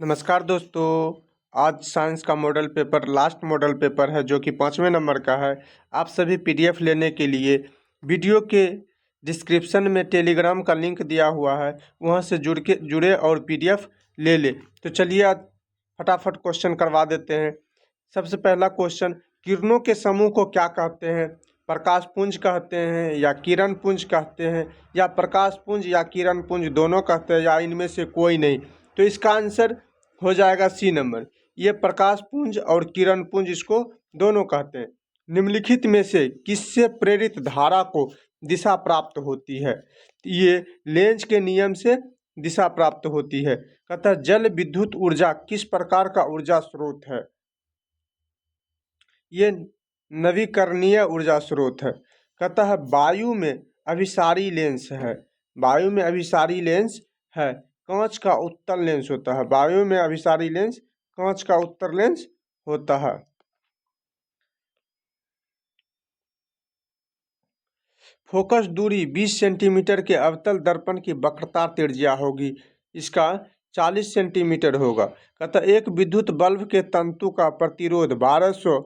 नमस्कार दोस्तों। आज साइंस का model paper last model paper है जो कि 5वें नंबर का है। आप सभी पीडीएफ लेने के लिए वीडियो के डिस्क्रिप्शन में टेलीग्राम का लिंक दिया हुआ है, वहां से जुड़े और पीडीएफ ले ले। तो चलिए आज फटाफट क्वेश्चन करवा देते हैं। सबसे पहला क्वेश्चन, किरणों के समूह को क्या कहते हैं? प्रकाश पुंज कहते हैं या किरण पुंज कहते हैं या प्रकाश पुंज या किरण पुंज दोनों कहते हैं या इनमें से कोई नहीं? तो इसका आंसर हो जाएगा सी नंबर। ये प्रकाश पुंज और किरण पुंज इसको दोनों कहते हैं। निम्नलिखित में से किससे प्रेरित धारा को दिशा प्राप्त होती है? ये लेंज के नियम से दिशा प्राप्त होती है। कहता है जल विद्युत ऊर्जा किस प्रकार का ऊर्जा स्रोत है? ये नवीकरणीय ऊर्जा स्रोत है। कहता है वायु में अभिसारी लेंस है। वायु में अभिसारी लेंस है। कांच का उत्तल लेंस होता है। वायु में अभिसारी लेंस कांच का उत्तल लेंस होता है। फोकस दूरी 20 सेंटीमीटर के अवतल दर्पण की वक्रता त्रिज्या होगी। इसका 40 सेंटीमीटर होगा। कहता एक विद्युत बल्ब के तंतु का प्रतिरोध 1200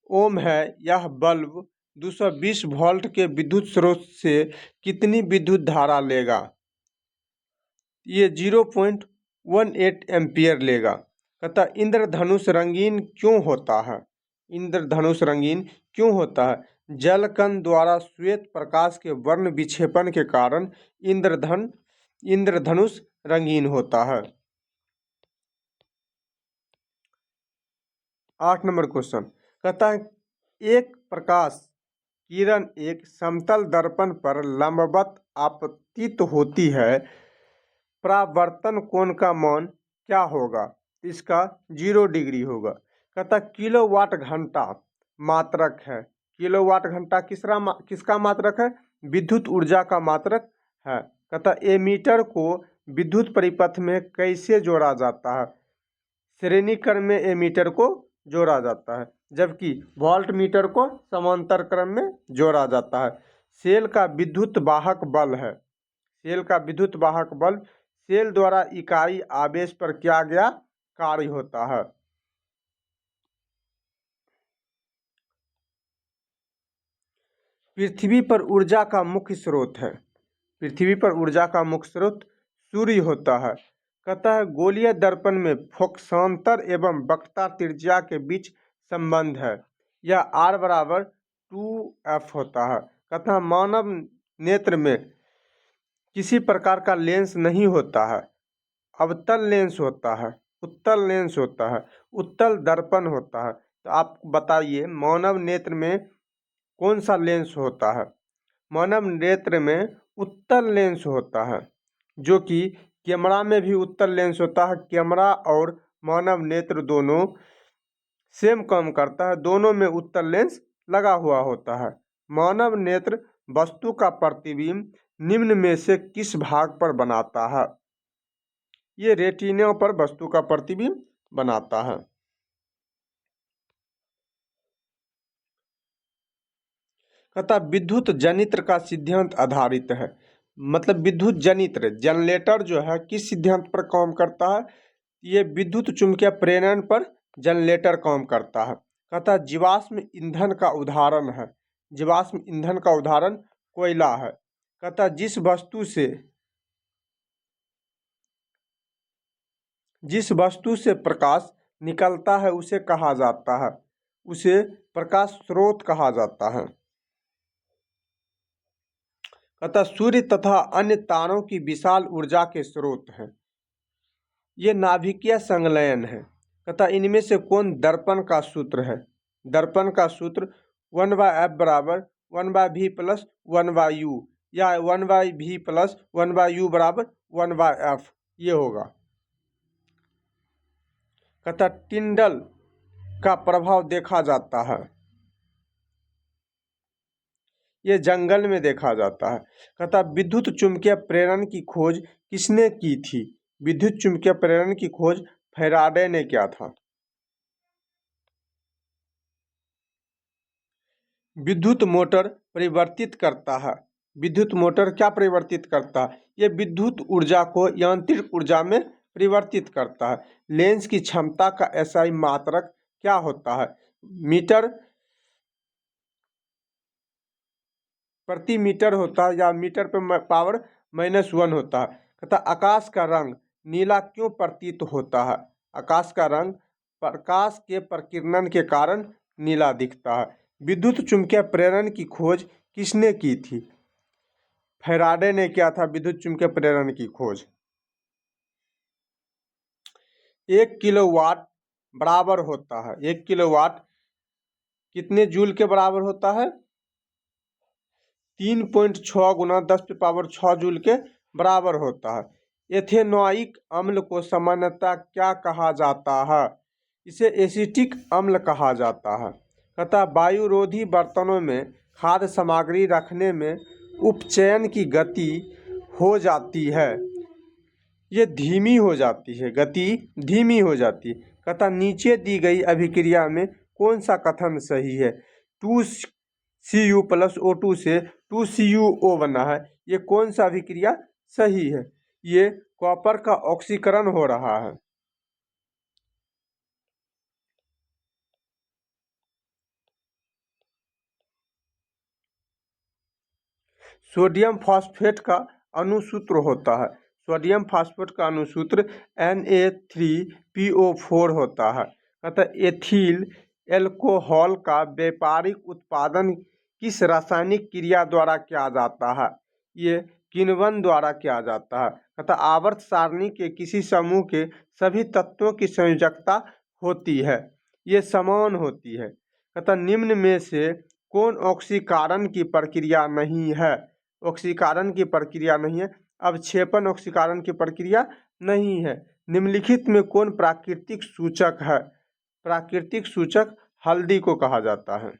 ओम है। यह बल्ब 220 वोल्ट के विद्युत स्रोत से कितनी विद्युत धारा लेगा? ये 0.18 एम्पियर लेगा। कहता इंद्रधनुष रंगीन क्यों होता है? इंद्रधनुष रंगीन क्यों होता है? जलकण द्वारा श्वेत प्रकाश के वर्ण विक्षेपण के कारण इंद्रधनुष रंगीन होता है। 8 नंबर क्वेश्चन कहता है एक प्रकाश किरण एक समतल दर्पण पर लंबवत आपतित होती है, परावर्तन कोण का मान क्या होगा? इसका 0 डिग्री होगा। कहता किलोवाट घंटा मात्रक है। किलोवाट घंटा किसका मात्रक है? विद्युत ऊर्जा का मात्रक है। कहता एमीटर को विद्युत परिपथ में कैसे जोड़ा जाता है? श्रेणी क्रम में एमीटर को जोड़ा जाता है, जबकि वोल्ट मीटर को समांतर क्रम में जोड़ा जाता है। सेल का विद्युत वाहक बल है। सेल का विद्युत वाहक बल सेल द्वारा इकाई आवेश पर किया गया कार्य होता है। पृथ्वी पर ऊर्जा का मुख्य स्रोत है। पृथ्वी पर ऊर्जा का मुख्य स्रोत सूर्य होता है। कहता है गोलीय दर्पण में फोकसांतर एवं वक्रता त्रिज्या के बीच संबंध है। यह R बराबर 2F होता है। कहता है मानव नेत्र में किसी प्रकार का लेंस नहीं होता है। अवतल लेंस होता है, उत्तल लेंस होता है, उत्तल दर्पण होता है। तो आप बताइए मानव नेत्र में कौन सा लेंस होता है? मानव नेत्र में उत्तल लेंस होता है, जो कि कैमरा में भी उत्तल लेंस होता है। कैमरा और मानव नेत्र दोनों सेम काम करता है, दोनों में उत्तल लेंस लगा हुआ होता है। मानव नेत्र वस्तु का प्रतिबिंब निम्न में से किस भाग पर बनाता है? ये रेटिना पर वस्तु का प्रतिबिंब बनाता है। कहता विद्युत जनित्र का सिद्धांत आधारित है। मतलब विद्युत जनित्र जनरेटर जो है किस सिद्धांत पर काम करता है? ये विद्युत चुम्बकीय प्रेरण पर जनरेटर काम करता है। कहता जीवाश्म ईंधन का उदाहरण है। जीवाश्म ईंधन का उदाहरण कोयला है। कहता जिस वस्तु से प्रकाश निकलता है उसे कहा जाता है, उसे प्रकाश स्रोत कहा जाता है। कहता सूर्य तथा अन्य तारों की विशाल ऊर्जा के स्रोत हैं। ये नाभिकीय संलयन है। कहता इनमें से कौन दर्पण का सूत्र है? दर्पण का सूत्र 1/F बराबर 1/V प्लस 1/U या 1/V प्लस 1/U बराबर 1/F ये होगा। कहता टिंडल का प्रभाव देखा जाता है। ये जंगल में देखा जाता है। कहता विद्युत चुम्बकीय प्रेरण की खोज किसने की थी? विद्युत चुम्बकीय प्रेरण की खोज फैराडे ने किया था। विद्युत मोटर परिवर्तित करता है। विद्युत मोटर क्या परिवर्तित करता है? ये विद्युत ऊर्जा को यांत्रिक ऊर्जा में परिवर्तित करता है। लेंस की क्षमता का एसआई मात्रक क्या होता है? मीटर प्रति मीटर होता है या मीटर पे पावर -1 होता है। तथा आकाश का रंग नीला क्यों प्रतीत होता है? आकाश का रंग प्रकाश के प्रकीर्णन के कारण नीला दिखता है। विद्युत चुम्बकीय प्रेरण की खोज किसने की थी? फैराडे ने किया था विद्युत चुम्बकीय प्रेरण की खोज। 1 किलोवाट बराबर होता है, 1 किलोवाट कितने जूल के बराबर होता है? 3.6 गुना 10⁻6 जूल के बराबर होता है। एथेनॉइक अम्ल को सामान्यतः क्या कहा जाता है? इसे एसिटिक अम्ल कहा जाता है। तथा वायुरोधी बर्तनों में खाद्य सामग्री रखने में उपचयन की गति हो जाती है, ये धीमी हो जाती है, गति धीमी हो जाती है। तथा नीचे दी गई अभिक्रिया में कौन सा कथन सही है? 2Cu प्लस O2 से 2CuO बना है, ये कौन सा अभिक्रिया सही है? ये कॉपर का ऑक्सीकरण हो रहा है। सोडियम फॉस्फेट का अणुसूत्र होता है, सोडियम फॉस्फेट का अणुसूत्र Na3PO4 होता है। अतः एथिल एल्कोहल का व्यापारिक उत्पादन किस रासायनिक क्रिया द्वारा किया जाता है? ये किण्वन द्वारा किया जाता है। अतः आवर्त सारणी के किसी समूह के सभी तत्वों की संयोजकता होती है, ये समान होती है। अतः निम्न में से कौन ऑक्सीकरण की प्रक्रिया नहीं है? ऑक्सीकरण की प्रक्रिया नहीं है, अवक्षेपण ऑक्सीकरण की प्रक्रिया नहीं है। निम्नलिखित में कौन प्राकृतिक सूचक है? प्राकृतिक सूचक हल्दी को कहा जाता है।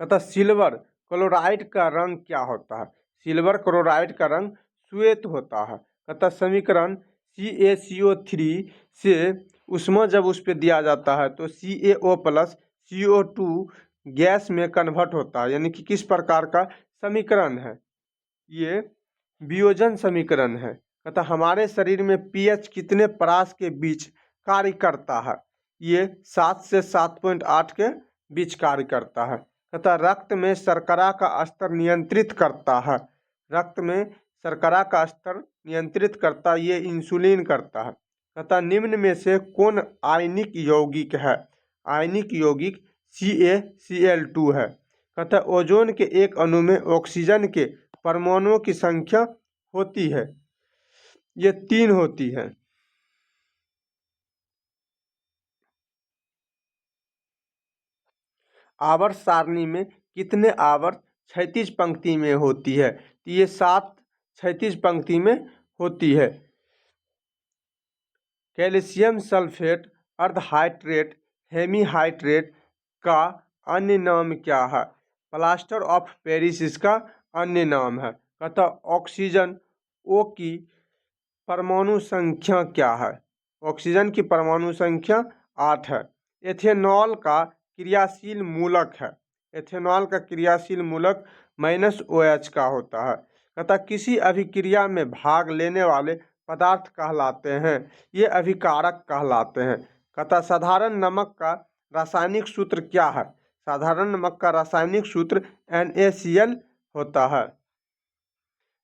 अतः सिल्वर क्लोराइड का रंग क्या होता है? सिल्वर क्लोराइड का रंग श्वेत होता है। अतः समीकरण CaCO3 से ऊष्मा जब उस पर दिया जाता है तो CaO प्लस CO2 गैस में कन्वर्ट होता है, यानी कि किस प्रकार का समीकरण है? ये वियोजन समीकरण है। अतः हमारे शरीर में pH कितने परास के बीच कार्य करता है? ये 7 से 7.8 के बीच कार्य करता है। तथा रक्त में शर्करा का स्तर नियंत्रित करता है, रक्त में शर्करा का स्तर नियंत्रित करता है, ये इंसुलिन करता है। तथा निम्न में से कौन आयनिक यौगिक है? आयनिक यौगिक CaCl2 है। तथा ओजोन के एक अणु में ऑक्सीजन के परमाणुओं की संख्या होती है, ये 3 होती है। आवर्त सारणी में कितने आवर्त क्षैतिज पंक्ति में होती है? तो ये 7 क्षैतिज पंक्ति में होती है। कैल्शियम सल्फेट अर्धहाइड्रेट हेमीहाइड्रेट का अन्य नाम क्या है? प्लास्टर ऑफ पेरिस इसका अन्य नाम है। अतः ऑक्सीजन O की परमाणु संख्या क्या है? ऑक्सीजन की परमाणु संख्या 8 है। एथेनॉल का क्रियाशील मूलक है, एथेनॉल का क्रियाशील मूलक -OH का होता है। तथा किसी अभिक्रिया में भाग लेने वाले पदार्थ कहलाते हैं, ये अभिकारक कहलाते हैं। तथा साधारण नमक का रासायनिक सूत्र क्या है? साधारण नमक का रासायनिक सूत्र NaCl होता है।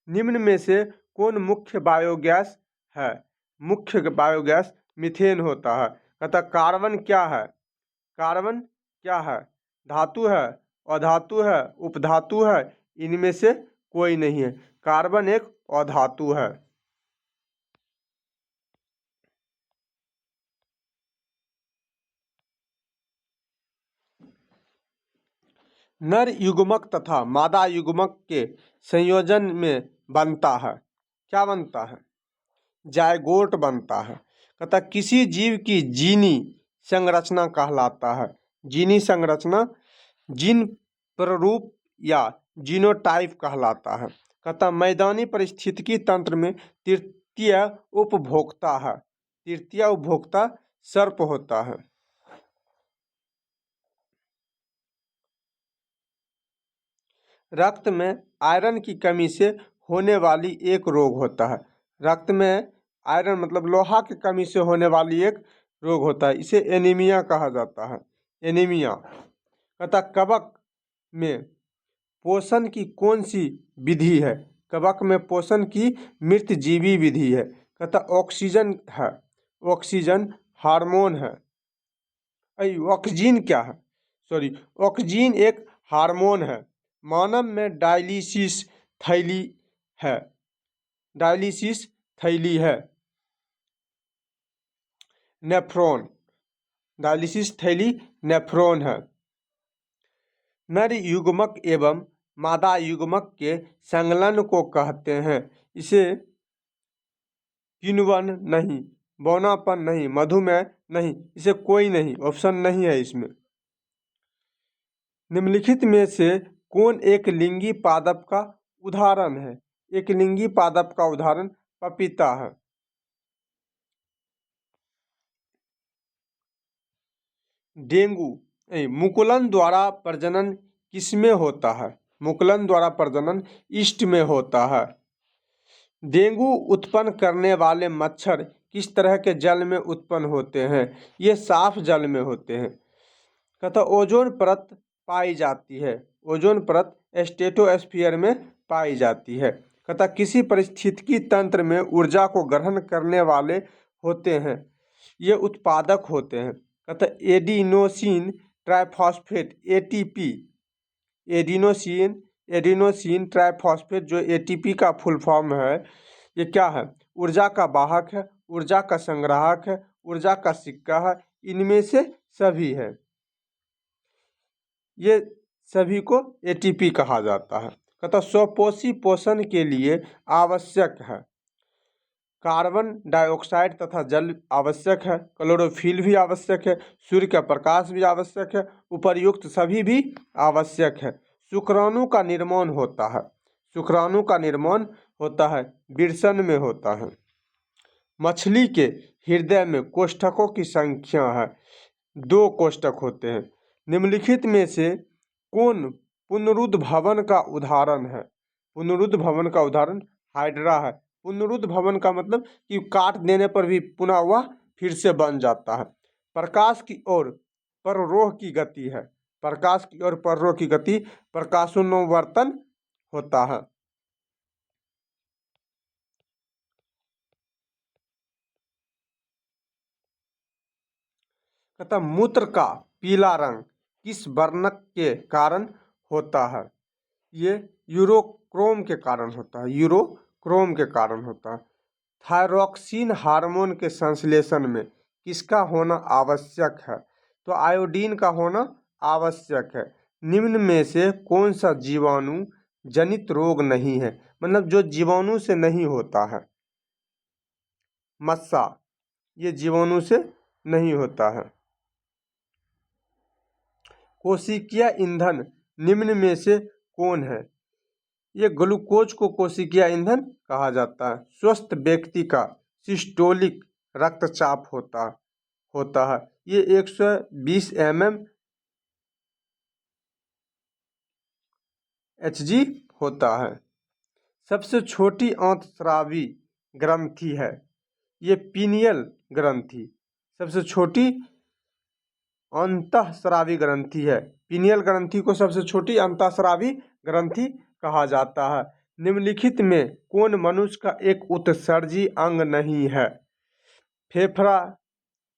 निम्न में से कौन मुख्य बायोगैस है? मुख्य बायोगैस मीथेन होता है। अतः कार्बन क्या है? कार्बन क्या है? धातु है, अधातु है, उपधातु है? इनमें से कोई नहीं है, कार्बन एक अधातु है। नर युग्मक तथा मादा युग्मक के संयोजन में बनता है, क्या बनता है? जायगोट बनता है। अतः किसी जीव की जीनी संरचना कहलाता है, जीनी संरचना जीन प्ररूप या जीनोटाइप कहलाता है। अतः मैदानी पारिस्थितिकी तंत्र में तृतीय उपभोक्ता है, तृतीय उपभोक्ता सर्प होता है। रक्त में आयरन की कमी से होने वाली एक रोग होता है, रक्त में आयरन मतलब लोहा की कमी से होने वाली एक रोग होता है, इसे एनीमिया कहा जाता है। एनीमिया। तथा कवक में पोषण की कौन सी विधि है? कवक में पोषण की मृतजीवी विधि है। तथा ऑक्सीजन है, ऑक्सीजन हार्मोन है। ऑक्सीजन क्या है? सॉरी, ऑक्सीजन एक हार्मोन है। मानव में डायलिसिस थैली है, डायलिसिस थैली है। नेफ्रॉन, डायलिसिस थैली नेफ्रॉन है। नर युग्मक एवं मादा युग्मक के संलग्न को कहते हैं। इसे किण्वन नहीं, बौनापन नहीं, मधुमेह नहीं, इसे कोई नहीं, ऑप्शन नहीं है इसमें। निम्नलिखित में से कौन एक लिंगी पादप का उदाहरण है? एक लिंगी पादप का उदाहरण पपीता है। डेंगू मुकुलन द्वारा प्रजनन किसमें होता है? मुकुलन द्वारा प्रजनन ईस्ट में होता है। डेंगू उत्पन्न करने वाले मच्छर किस तरह के जल में उत्पन्न होते हैं? ये साफ जल में होते हैं। तथा ओजोन परत पाई जाती है, ओजोन परत स्ट्रेटोस्फीयर में पाई जाती है। तथा किसी पारिस्थितिकी तंत्र में ऊर्जा को ग्रहण करने वाले होते हैं, ये उत्पादक होते हैं। तथा adenosine triphosphate ATP, adenosine adenosine triphosphate जो एटीपी का फुल फॉर्म है, ये क्या है? ऊर्जा का वाहक है, ऊर्जा का संग्राहक है, ऊर्जा का सिक्का है, इनमें से सभी है। ये सभी को एटीपी कहा जाता है। तथा स्वपोषी पोषण के लिए आवश्यक है कार्बन डाइऑक्साइड तथा जल आवश्यक है, क्लोरोफिल भी आवश्यक है, सूर्य का प्रकाश भी आवश्यक है, उपर्युक्त सभी भी आवश्यक है। शुक्राणु का निर्माण होता है, शुक्राणु का निर्माण होता है विरसन में होता है। मछली के हृदय में कोष्ठकों की संख्या है, 2 कोष्ठक होते हैं। निम्नलिखित में से कौन पुनरुद्ध भवन का उदाहरण है? पुनरुद्ध भवन का उदाहरण हाइड्रा है। पुनरुद्ध भवन का मतलब कि काट देने पर भी पुनः वह फिर से बन जाता है। प्रकाश की ओर पररोह की गति है, प्रकाश की ओर पररोह की गति प्रकाशोन्वर्तन होता है। तथा मूत्र का पीला रंग किस वर्णक के कारण होता है? ये यूरोक्रोम के कारण होता है, यूरोक्रोम के कारण होता है। थायरॉक्सिन हार्मोन के संश्लेषण में किसका होना आवश्यक है? तो आयोडीन का होना आवश्यक है। निम्न में से कौन सा जीवाणु जनित रोग नहीं है? मतलब जो जीवाणु से नहीं होता है। मस्सा, ये जीवाणु से नहीं होता है। कोशिकीय ईंधन निम्न में से कौन है? ये ग्लूकोज को कोशिकीय ईंधन कहा जाता है। स्वस्थ व्यक्ति का सिस्टोलिक रक्तचाप होता है, ये 120 mmHg होता है। सबसे छोटी अंतःस्रावी ग्रंथि है, ये पीनियल ग्रंथि सबसे छोटी अंतःस्रावी ग्रंथि है। पीनियल ग्रंथि को सबसे छोटी अंतःस्रावी ग्रंथि कहा जाता है। निम्नलिखित में कौन मनुष्य का एक उत्सर्जी अंग नहीं है? फेफड़ा,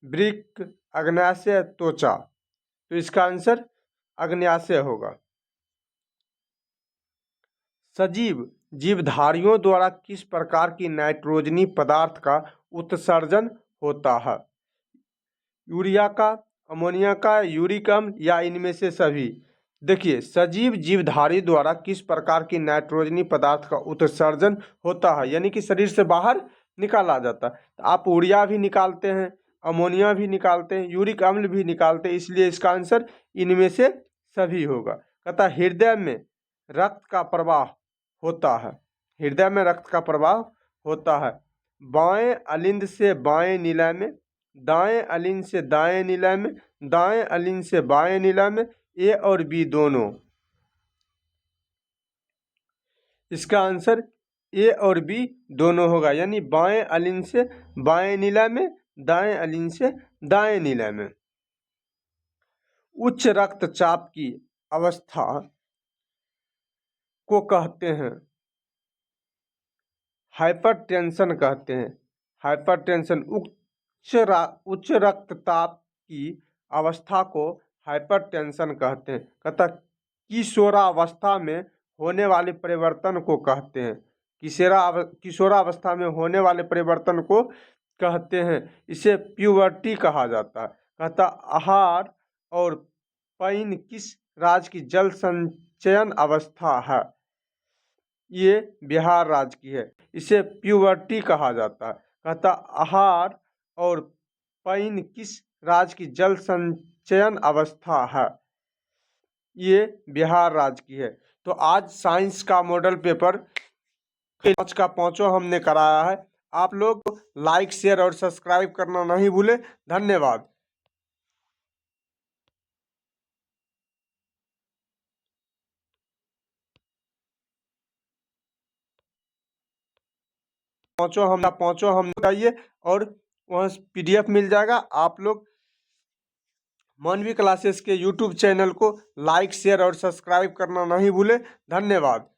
वृक्क, अग्न्याशय, त्वचा। तो इसका आंसर अग्न्याशय होगा। सजीव जीवधारियों द्वारा किस प्रकार की नाइट्रोजनी पदार्थ का उत्सर्जन होता है? यूरिया का, अमोनिया का, यूरिक अम्ल या इनमें से सभी? देखिए, सजीव जीवधारी द्वारा किस प्रकार की नाइट्रोजनी पदार्थ का उत्सर्जन होता है, यानी कि शरीर से बाहर निकाला जाता है। तो आप यूरिया भी निकालते हैं, अमोनिया भी निकालते हैं, यूरिक अम्ल भी निकालते हैं, इसलिए इसका आंसर इनमें से सभी होगा। कहता हृदय में रक्त का प्रवाह होता है, हृदय में रक्त का प्रवाह होता है बाएं अलिंद से बाएं निलय में, दाएं अलिंद से दाएं निलय में, दाएं अलिंद से बाएं निलय में, ए और बी दोनों। इसका आंसर ए और बी दोनों होगा, यानी बाएं अलिंद से बाएं नीला में, दाएं अलिंद से दाएं नीला में। उच्च रक्तचाप की अवस्था को कहते हैं हाइपरटेंशन कहते हैं। हाइपरटेंशन उच्च रक्तचाप की अवस्था को हाइपरटेंशन कहते हैं। कहता किशोरावस्था में होने वाले परिवर्तन को कहते हैं। किशोरावस्था में होने वाले परिवर्तन को कहते हैं, इसे प्यूबर्टी कहा जाता है। कहता आहार और पैन किस राज्य की जल संचयन अवस्था है? ये बिहार राज्य की है, इसे प्यूबर्टी कहा जाता है। कहता आहार और पैन किस राज्य की जल संचयन अवस्था है? ये बिहार राज्य की है। तो आज साइंस का मॉडल पेपर 5 का 5वां हमने कराया है। आप लोग लाइक, शेयर और सब्सक्राइब करना नहीं भूले। धन्यवाद। 5वां हम बताइए, और वहाँ PDF मिल जाएगा। आप लोग मानवी क्लासेस के YouTube चैनल को लाइक, शेयर और सब्सक्राइब करना नहीं भूले। धन्यवाद।